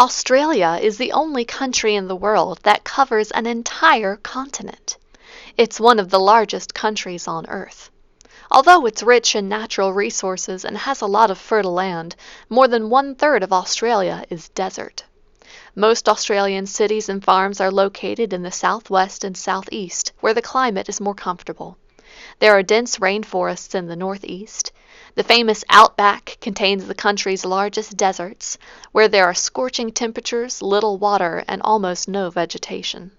Australia is the only country in the world that covers an entire continent. It's one of the largest countries on Earth. Although it's rich in natural resources and has a lot of fertile land, more than one-third of Australia is desert. Most Australian cities and farms are located in the southwest and southeast, where the climate is more comfortable. There are dense rainforests in the northeast. The famous outback contains the country's largest deserts, where there are scorching temperatures, little water, and almost no vegetation.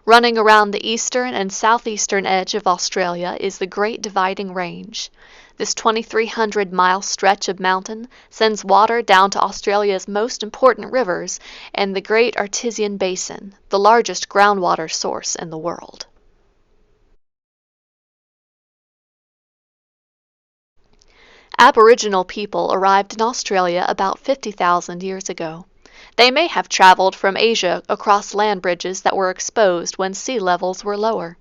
Running around the eastern and southeastern edge of Australia is the Great Dividing Range. This 2,300-mile stretch of mountain sends water down to Australia's most important rivers and the Great Artesian Basin, the largest groundwater source in the world. Aboriginal people arrived in Australia about 50,000 years ago. They may have traveled from Asia across land bridges that were exposed when sea levels were lower.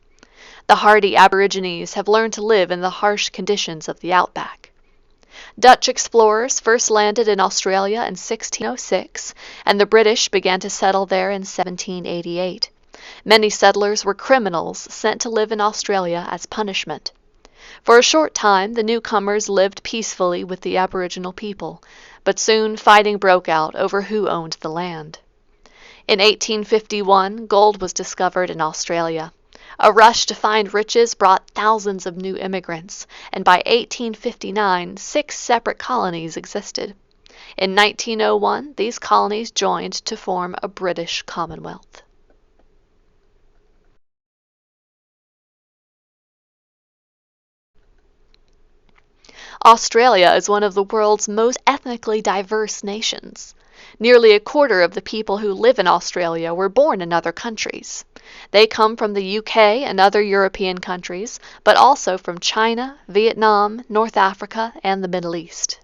The hardy Aborigines have learned to live in the harsh conditions of the outback. Dutch explorers first landed in Australia in 1606, and the British began to settle there in 1788. Many settlers were criminals sent to live in Australia as punishment. For a short time, the newcomers lived peacefully with the Aboriginal people, but soon fighting broke out over who owned the land. In 1851, gold was discovered in Australia. A rush to find riches brought thousands of new immigrants, and by 1859, 6 separate colonies existed. In 1901, these colonies joined to form a British Commonwealth. Australia is one of the world's most ethnically diverse nations. Nearly a quarter of the people who live in Australia were born in other countries. They come from the UK and other European countries, but also from China, Vietnam, North Africa, and the Middle East.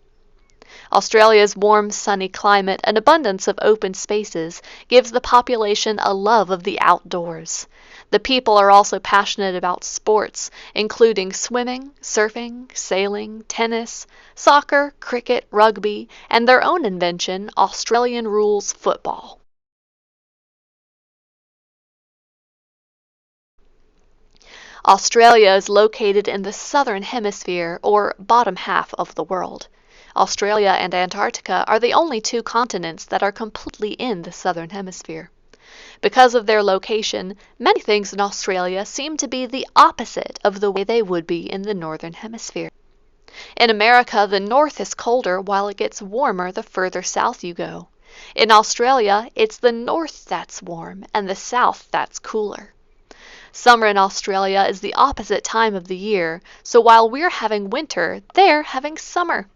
Australia's warm, sunny climate and abundance of open spaces gives the population a love of the outdoors. The people are also passionate about sports, including swimming, surfing, sailing, tennis, soccer, cricket, rugby, and their own invention, Australian rules football. Australia is located in the southern hemisphere, or bottom half of the world. Australia and Antarctica are the only 2 continents that are completely in the southern hemisphere. Because of their location, many things in Australia seem to be the opposite of the way they would be in the northern hemisphere. In America, the north is colder while it gets warmer the further south you go. In Australia, it's the north that's warm and the south that's cooler. Summer in Australia is the opposite time of the year, so while we're having winter, they're having summer.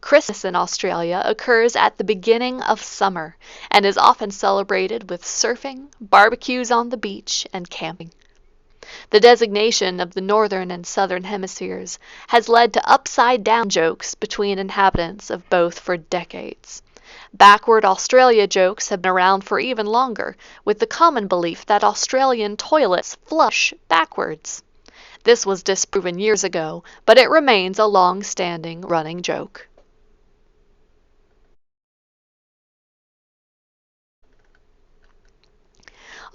Christmas in Australia occurs at the beginning of summer and is often celebrated with surfing, barbecues on the beach, and camping. The designation of the northern and southern hemispheres has led to upside-down jokes between inhabitants of both for decades. Backward Australia jokes have been around for even longer, with the common belief that Australian toilets flush backwards. This was disproven years ago, but it remains a long-standing running joke.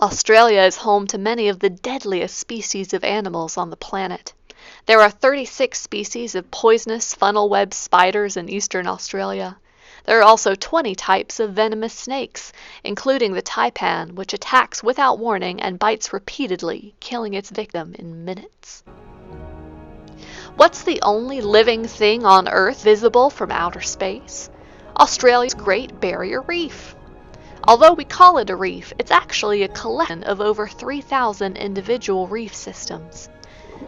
Australia is home to many of the deadliest species of animals on the planet. There are 36 species of poisonous funnel-web spiders in eastern Australia. There are also 20 types of venomous snakes, including the taipan, which attacks without warning and bites repeatedly, killing its victim in minutes. What's the only living thing on Earth visible from outer space? Australia's Great Barrier Reef. Although we call it a reef, it's actually a collection of over 3,000 individual reef systems.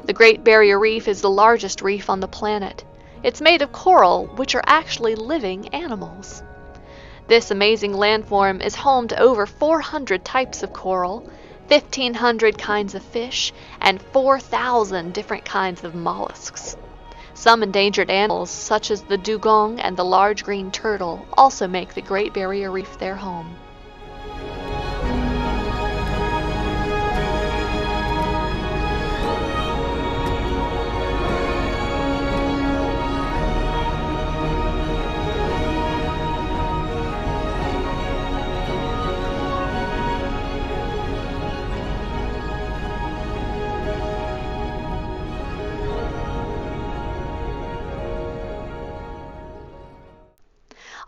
The Great Barrier Reef is the largest reef on the planet. It's made of coral, which are actually living animals. This amazing landform is home to over 400 types of coral, 1,500 kinds of fish, and 4,000 different kinds of mollusks. Some endangered animals, such as the dugong and the large green turtle, also make the Great Barrier Reef their home.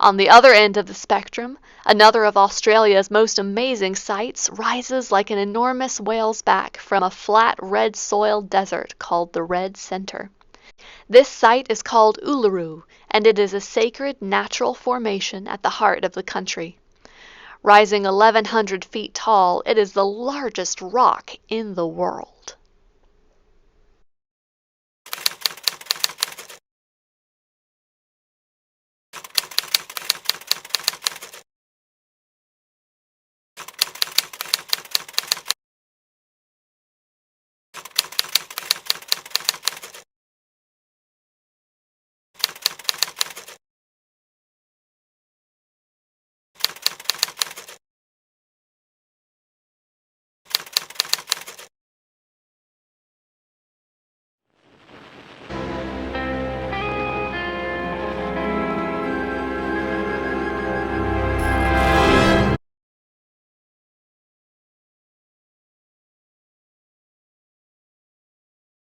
On the other end of the spectrum, another of Australia's most amazing sights rises like an enormous whale's back from a flat red soil desert called the Red Center. This site is called Uluru, and it is a sacred natural formation at the heart of the country. Rising 1,100 feet tall, it is the largest rock in the world.